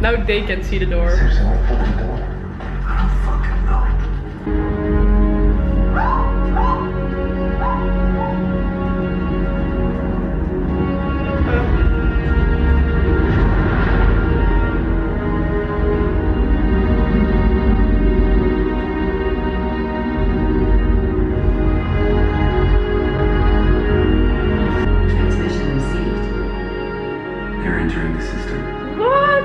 Now they can see the door. Seriously, what fucking door? I don't fucking know. Transmission received. They're entering the system. What?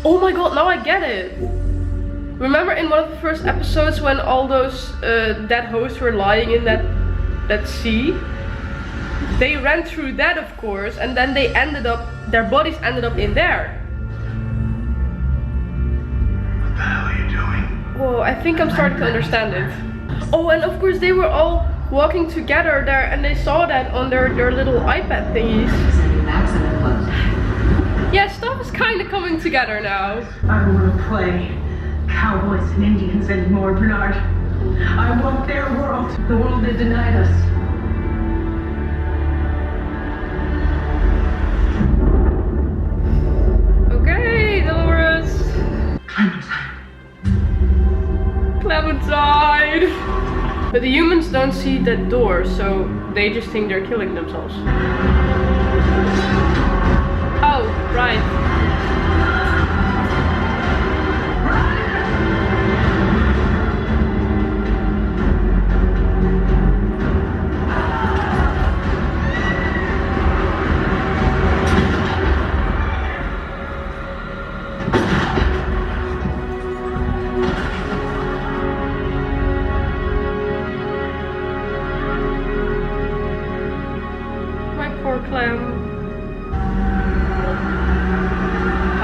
Oh my god, now I get it. Remember in one of the first episodes when all those dead hosts were lying in that sea? They ran through that, of course, and then they ended up, their bodies ended up in there. What the hell are you doing? Oh, I think I'm starting to understand it. Oh, and of course they were all walking together there and they saw that on their little iPad thingies. Sending accident close. Yeah, stuff is kind of coming together now. I don't want to play cowboys and Indians anymore, Bernard. I want their world, the world they denied us. Okay, Dolores. Clementine. But the humans don't see that door, so they just think they're killing themselves. Oh, right.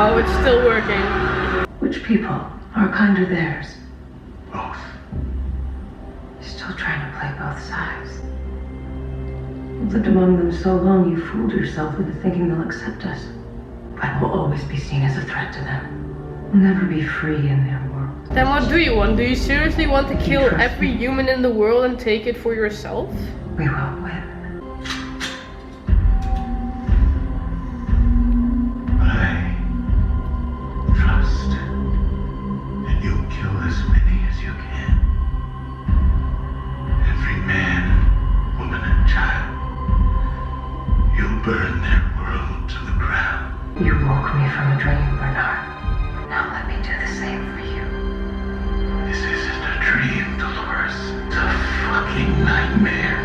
Oh, it's still working. Which people are kinder theirs? Both. You're still trying to play both sides. You've lived among them so long you fooled yourself into thinking they'll accept us. But we'll always be seen as a threat to them. We'll never be free in their world. Then what do you want? Do you seriously want to kill every human in the world and take it for yourself? We will win. I trust that you'll kill as many as you can. Every man, woman, and child. You'll burn their world to the ground. You woke me from a dream, Bernard. Now let me do the same for you. This isn't a dream, Dolores. It's a fucking nightmare.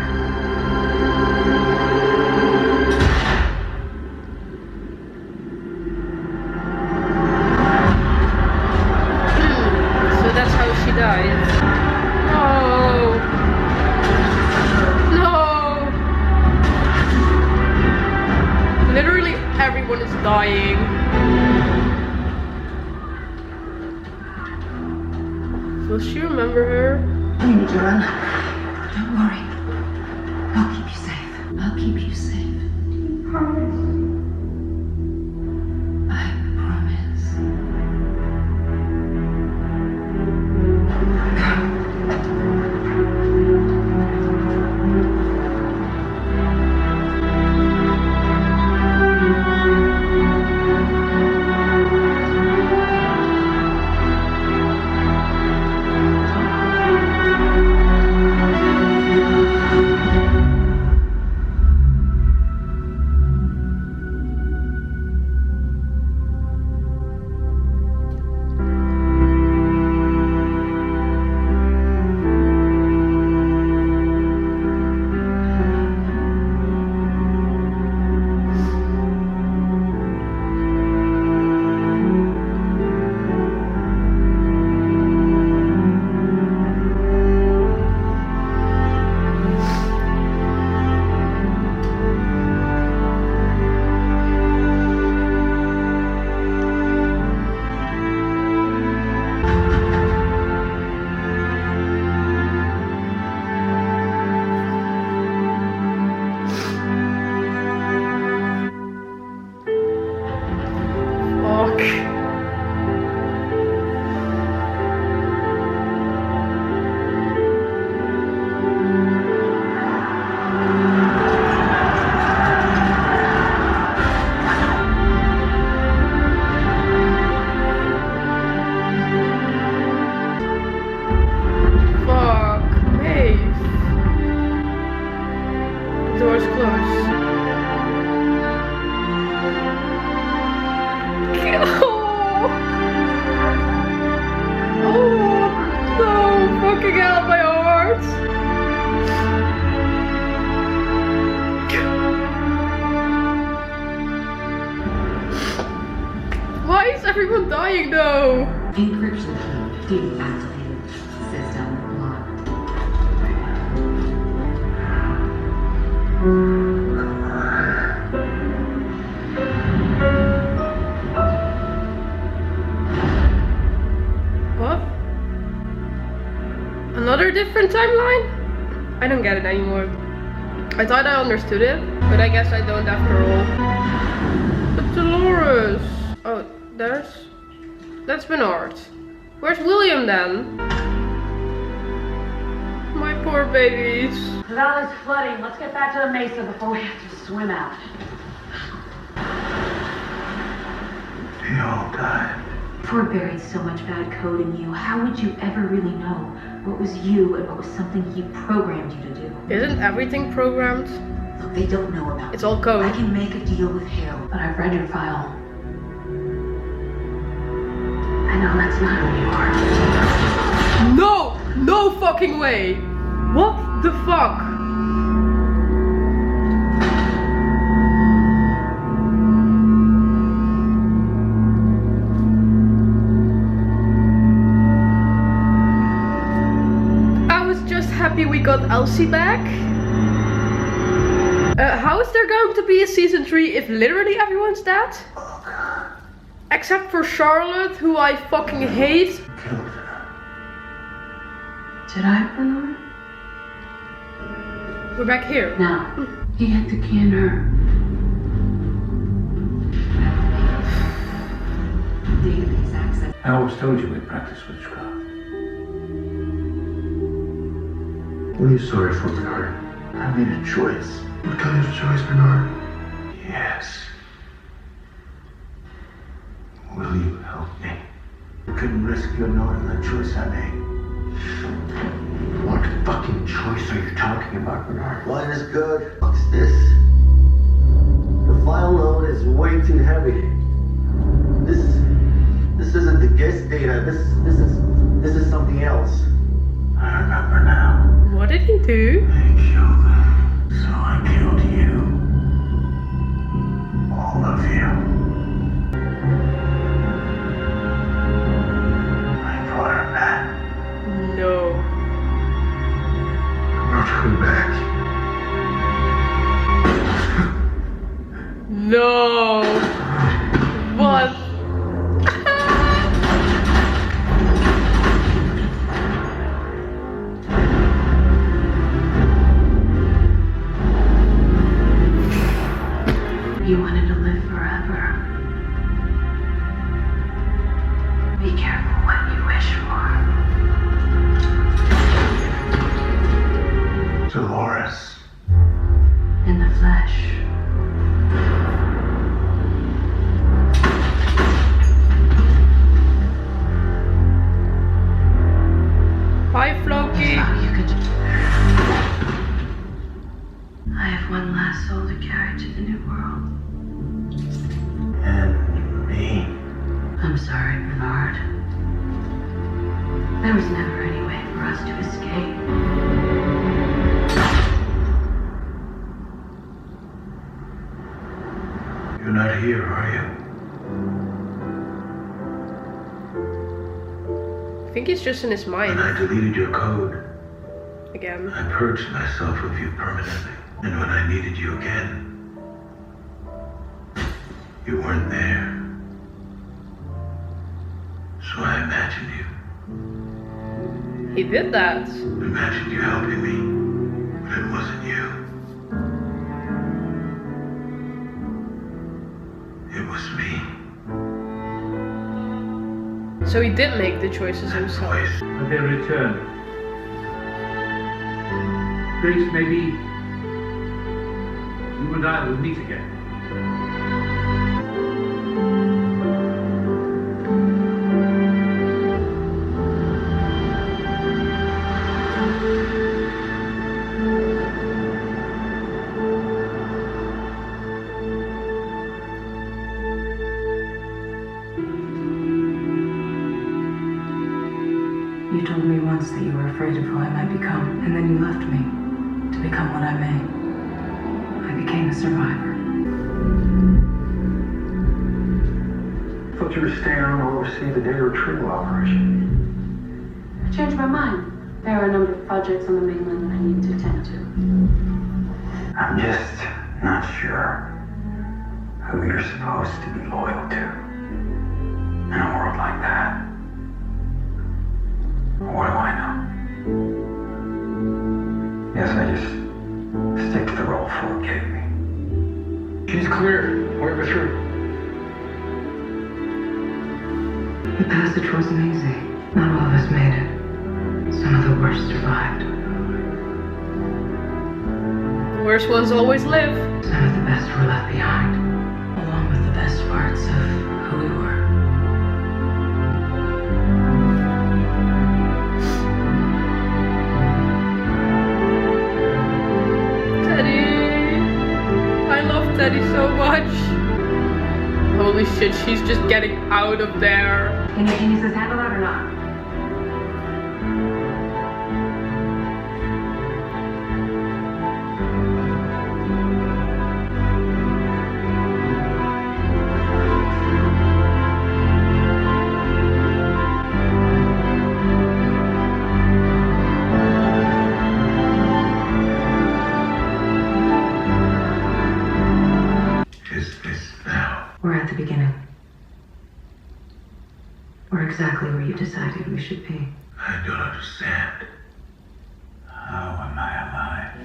So that's how she died. No. No. Literally everyone is dying. Will she remember her? We need to run. Don't worry. I'll keep you safe. I'll keep you safe. Promise. I promise. everyone dying though? Encryption key deactivated. System locked. What? Another different timeline? I don't get it anymore. I thought I understood it, but I guess I don't after all. But Dolores. Oh, that's Bernard. Where's William then? My poor babies. The valley's flooding. Let's get back to the mesa before we have to swim out. They all died. Ford buried so much bad code in you. How would you ever really know what was you and what was something he programmed you to do? Isn't everything programmed? Look, they don't know about It's me. all code. I can make a deal with Hale, but I've read your file. I know that's not who you are. No! No fucking way! What the fuck? I was just happy we got Elsie back. How is there going to be a season 3 if literally everyone's dead? Except for Charlotte, who I fucking hate. Killed her. Did I, Bernard? We're back here. No. He had to can her. Database access. I always told you we'd practice witchcraft. What are you sorry for, Bernard? I made a choice. What kind of choice, Bernard? Yes. Will you help me? I couldn't risk you knowing the choice I made. What fucking choice are you talking about, Bernard? One is good. What's this? The file load is way too heavy. This isn't the guest data. This is something else. I remember now. What did he do? They killed them, so I killed you. All of you. I brought her back. No. Brought her back. No. What? You wanted to live forever. Be careful what you wish for. Dolores. In the flesh. Bye, Floki. So you could. I have one last soul to carry to the new world. And me. I'm sorry, Bernard. There was never any way for us to escape. You're not here, are you? I think he's just in his mind When I deleted your code, again. I purged myself of you permanently. And when I needed you again, you weren't there. So I imagined you. He did that. Imagined you helping me, but it wasn't you. It was me. So he did make the choices That himself. voice. But they return. Grace, maybe you and I will meet again. You told me once that you were afraid of who I might become, and then you left me to become what I may. I became a survivor. thought you were staying on to oversee the data retrieval operation. I changed my mind. There are a number of projects on the mainland I need to attend to. I'm just not sure who you're supposed to be loyal to in a world like that. What do I know? Yes, I just stick to the role Ford gave me. She's clear. Wave her through. The passage wasn't easy. Not all of us made it. Some of the worst survived. The worst ones always live. Some of the best were left behind, along with the best parts of who we were. Teddy! I love Teddy so much. Holy shit, she's just getting out of there. Can you use this handle out or not? We're at the beginning. We're exactly where you decided we should be. I don't understand. How am I alive?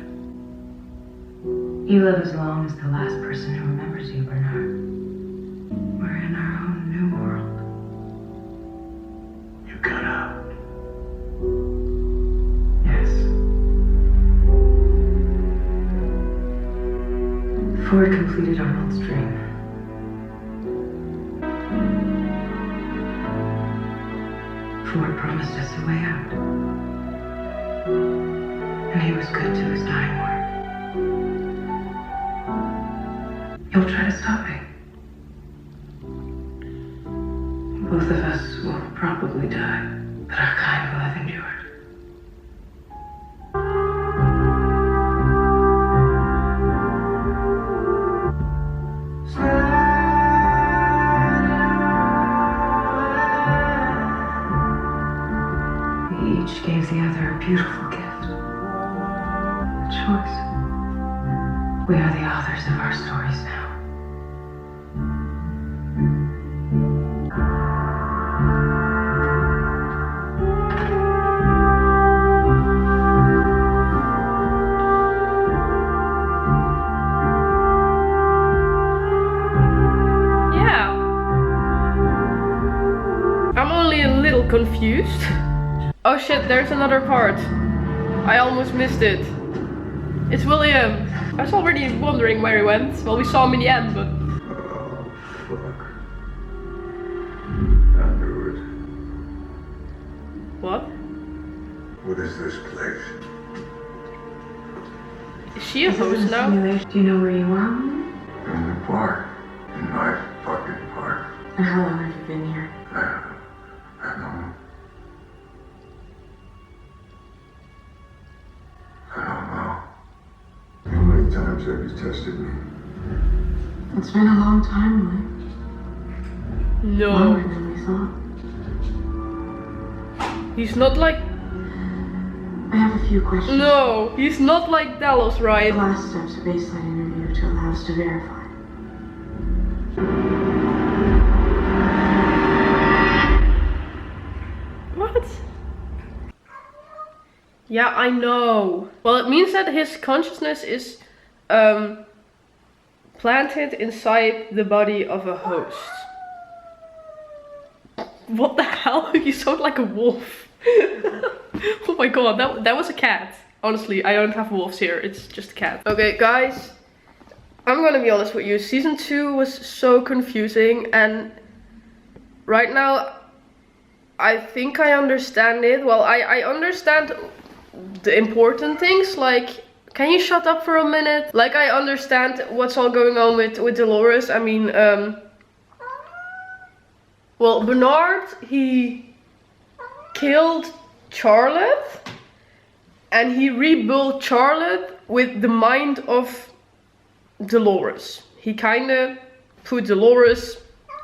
You live as long as the last person who remembers you, Bernard. We're in our own new world. You got out. Yes. Ford completed Arnold's dream. Ford promised us a way out. And he was good to his dying word. You'll try to stop me. Both of us will probably die, but our kind will have endured. Each gave the other a beautiful gift. A choice. We are the authors of our stories now. Yeah. I'm only a little confused. Oh shit, there's another part. I almost missed it. It's William. I was already wondering where he went. Well, we saw him in the end, but... Oh, fuck. I knew it. What? What is this place? Is she a host now? Simulation. Do you know where you are? In the park. In my fucking park. And how long have you been here? I don't know. I don't know. How many times have you tested me? It's been a long time, William. Longer No. than we thought. He's not like... I have a few questions. No, he's not like Dallas, The right? last step's a baseline interview to allow us to verify. What? Yeah, I know. Well, it means that his consciousness is planted inside the body of a host. What the hell? You sound like a wolf. Oh my god, that was a cat. Honestly, I don't have wolves here. It's just a cat. Okay, guys. I'm gonna be honest with you. Season 2 was so confusing, and right now I think I understand it. Well, I understand the important things, like, can you shut up for a minute? Like, I understand what's all going on with Dolores. I mean, well, Bernard, he killed Charlotte, and he rebuilt Charlotte with the mind of Dolores. He kinda put Dolores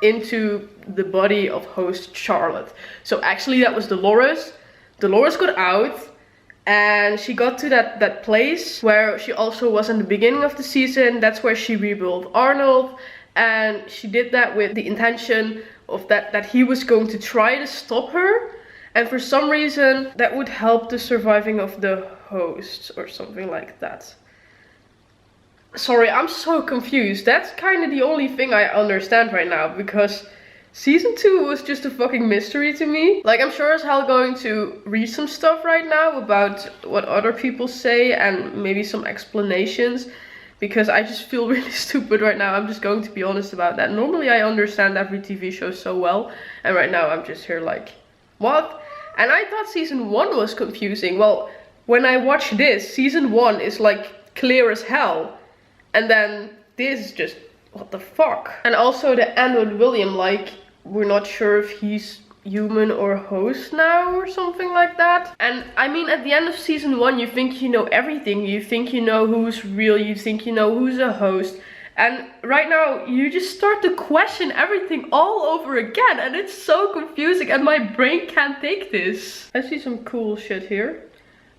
into the body of host Charlotte. So actually that was Dolores. Dolores got out and she got to that place where she also was in the beginning of the season. That's where she rebuilt Arnold, and she did that with the intention of that he was going to try to stop her, and for some reason that would help the surviving of the hosts or something like that. Sorry, I'm so confused. That's kind of the only thing I understand right now, because season 2 was just a fucking mystery to me. Like, I'm sure as hell going to read some stuff right now about what other people say and maybe some explanations, because I just feel really stupid right now. I'm just going to be honest about that. Normally I understand every TV show so well, and right now I'm just here like, what? And I thought season 1 was confusing. Well, when I watch this, season 1 is like clear as hell, and then this is just, what the fuck? And also the end with William, like, we're not sure if he's human or host now or something like that. And I mean, at the end of season 1, you think you know everything. You think you know who's real, you think you know who's a host. And right now, you just start to question everything all over again. And it's so confusing and my brain can't take this. I see some cool shit here.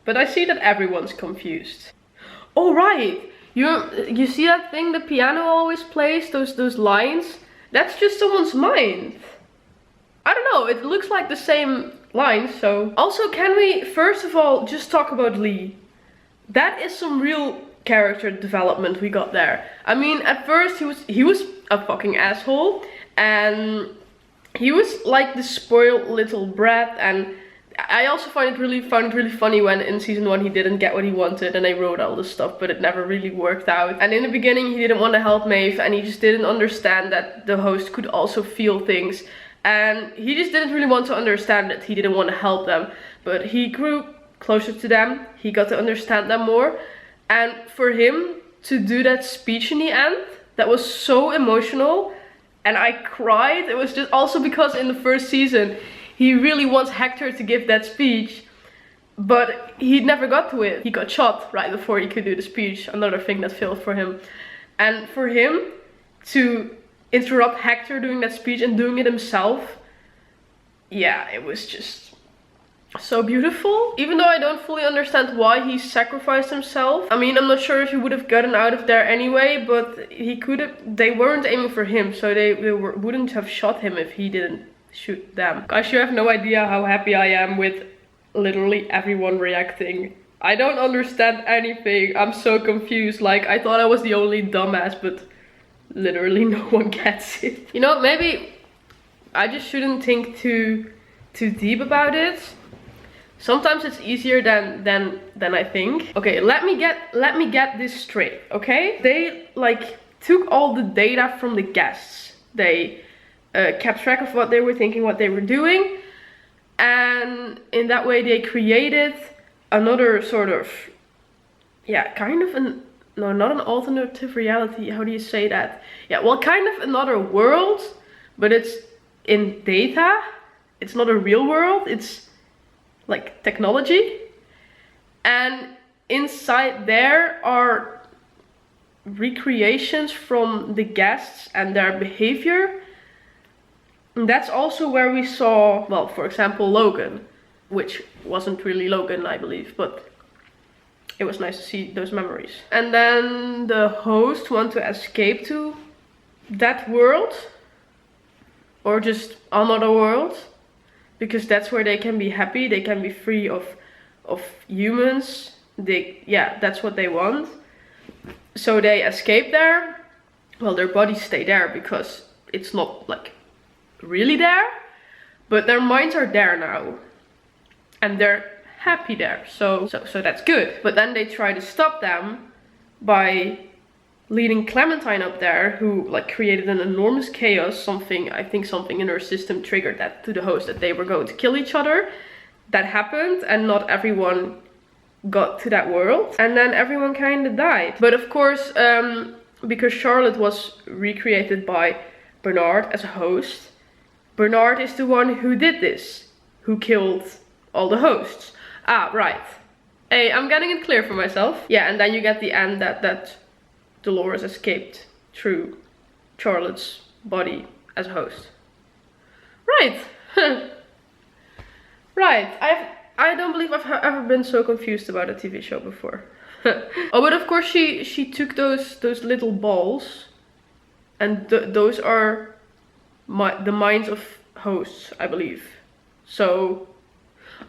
But I see that everyone's confused. Oh, right. You see that thing the piano always plays? Those lines? That's just someone's mind. I don't know, it looks like the same lines, so. Also, can we first of all just talk about Lee? That is some real character development we got there. I mean, at first he was a fucking asshole, and he was like the spoiled little brat, and I also found it really funny when in season 1 he didn't get what he wanted and they wrote all this stuff, but it never really worked out. And in the beginning he didn't want to help Maeve, and he just didn't understand that the host could also feel things. And he just didn't really want to understand it. He didn't want to help them. But he grew closer to them. He got to understand them more. And for him to do that speech in the end, that was so emotional. And I cried. It was just also because in the first season, he really wants Hector to give that speech, but he never got to it. He got shot right before he could do the speech, another thing that failed for him. And for him to interrupt Hector doing that speech and doing it himself, yeah, it was just so beautiful. Even though I don't fully understand why he sacrificed himself. I mean, I'm not sure if he would have gotten out of there anyway, but he could have. They weren't aiming for him, so they wouldn't have shot him if he didn't shoot them. Guys, you have no idea how happy I am with literally everyone reacting. I don't understand anything. I'm so confused. Like, I thought I was the only dumbass, but literally no one gets it. You know, maybe I just shouldn't think too deep about it. Sometimes it's easier than I think. Okay, let me get this straight, okay? They like took all the data from the guests. They kept track of what they were thinking, what they were doing, and in that way they created another sort of, yeah, kind of no, not an alternative reality, how do you say that? Yeah, well, kind of another world, but it's in data. It's not a real world, it's like technology. And inside there are recreations from the guests and their behavior. And that's also where we saw, well, for example, Logan, which wasn't really Logan, I believe, but it was nice to see those memories. And then the hosts want to escape to that world, or just another world, because that's where they can be happy, they can be free of humans. Yeah, that's what they want. So they escape there. Well, their bodies stay there because it's not like really there, but their minds are there now, and they're happy there. So that's good. But then they try to stop them by leading Clementine up there, who like created an enormous chaos. I think something in her system triggered that to the host, that they were going to kill each other. That happened, and not everyone got to that world, and then everyone kind of died. But of course, because Charlotte was recreated by Bernard as a host, Bernard is the one who did this, who killed all the hosts. Ah, right. Hey, I'm getting it clear for myself. Yeah, and then you get the end that Dolores escaped through Charlotte's body as a host. Right. Right. I don't believe I've ever been so confused about a TV show before. Oh, but of course she took those little balls, and those are the minds of hosts, I believe. So,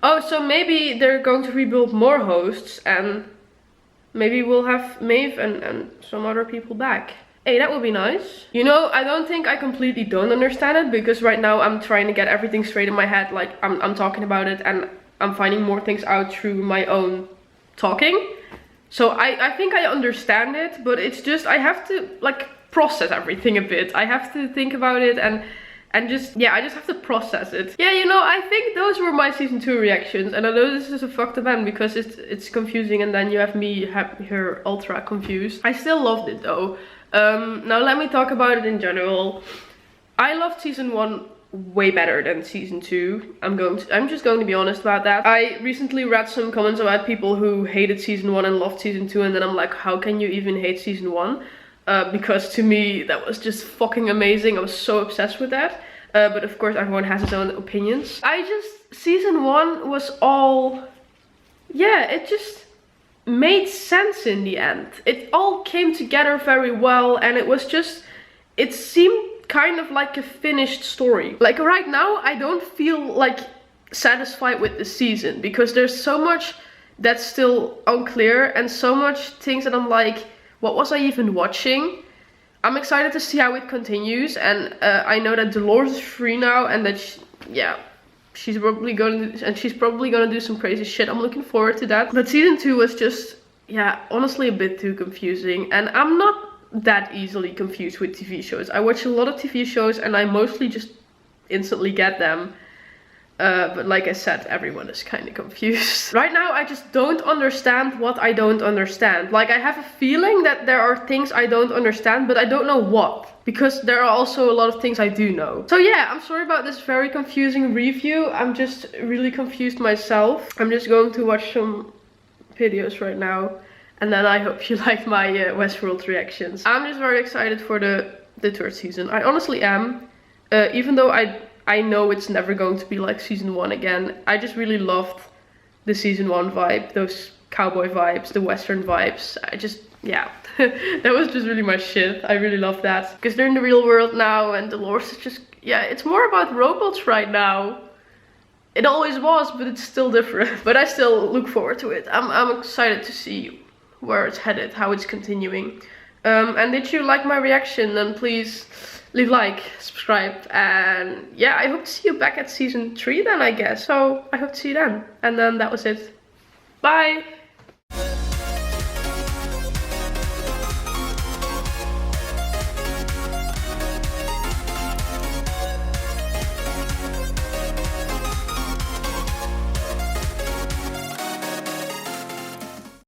oh, so maybe they're going to rebuild more hosts, and maybe we'll have Maeve and some other people back. Hey, that would be nice. You know, I don't think I completely don't understand it, because right now I'm trying to get everything straight in my head. Like, I'm talking about it and I'm finding more things out through my own talking. So I think I understand it, but it's just, I have to like process everything a bit. I have to think about it and just, yeah, I just have to process it. Yeah, you know, I think those were my season 2 reactions, and I know this is a fucked up end because it's confusing, and then you have me here ultra confused. I still loved it though. Now let me talk about it in general. I loved season 1 way better than season 2. I'm just going to be honest about that. I recently read some comments about people who hated season 1 and loved season 2, and then I'm like, how can you even hate season 1? Because to me that was just fucking amazing. I was so obsessed with that. But of course everyone has his own opinions. Season 1 was all, yeah, it just made sense in the end. It all came together very well, and it seemed kind of like a finished story. Like right now I don't feel like satisfied with the season, because there's so much that's still unclear and so much things that I'm like, what was I even watching? I'm excited to see how it continues, and I know that Dolores is free now, and that she's probably gonna do some crazy shit. I'm looking forward to that. But season 2 was just, yeah, honestly a bit too confusing, and I'm not that easily confused with TV shows. I watch a lot of TV shows and I mostly just instantly get them. But like I said, everyone is kind of confused. Right now I just don't understand what I don't understand. Like, I have a feeling that there are things I don't understand, but I don't know what. Because there are also a lot of things I do know. So yeah, I'm sorry about this very confusing review. I'm just really confused myself. I'm just going to watch some videos right now, and then I hope you like my Westworld reactions. I'm just very excited for the 3rd season. I honestly am. Even though I know it's never going to be like season 1 again. I just really loved the season 1 vibe, those cowboy vibes, the western vibes. Yeah, that was just really my shit. I really love that. Because they're in the real world now, and Dolores is just, yeah, it's more about robots right now. It always was, but it's still different. But I still look forward to it. I'm excited to see where it's headed, how it's continuing. And did you like my reaction? Then please leave a like, subscribe, and yeah, I hope to see you back at season 3 then, I guess. So I hope to see you then. And then that was it. Bye!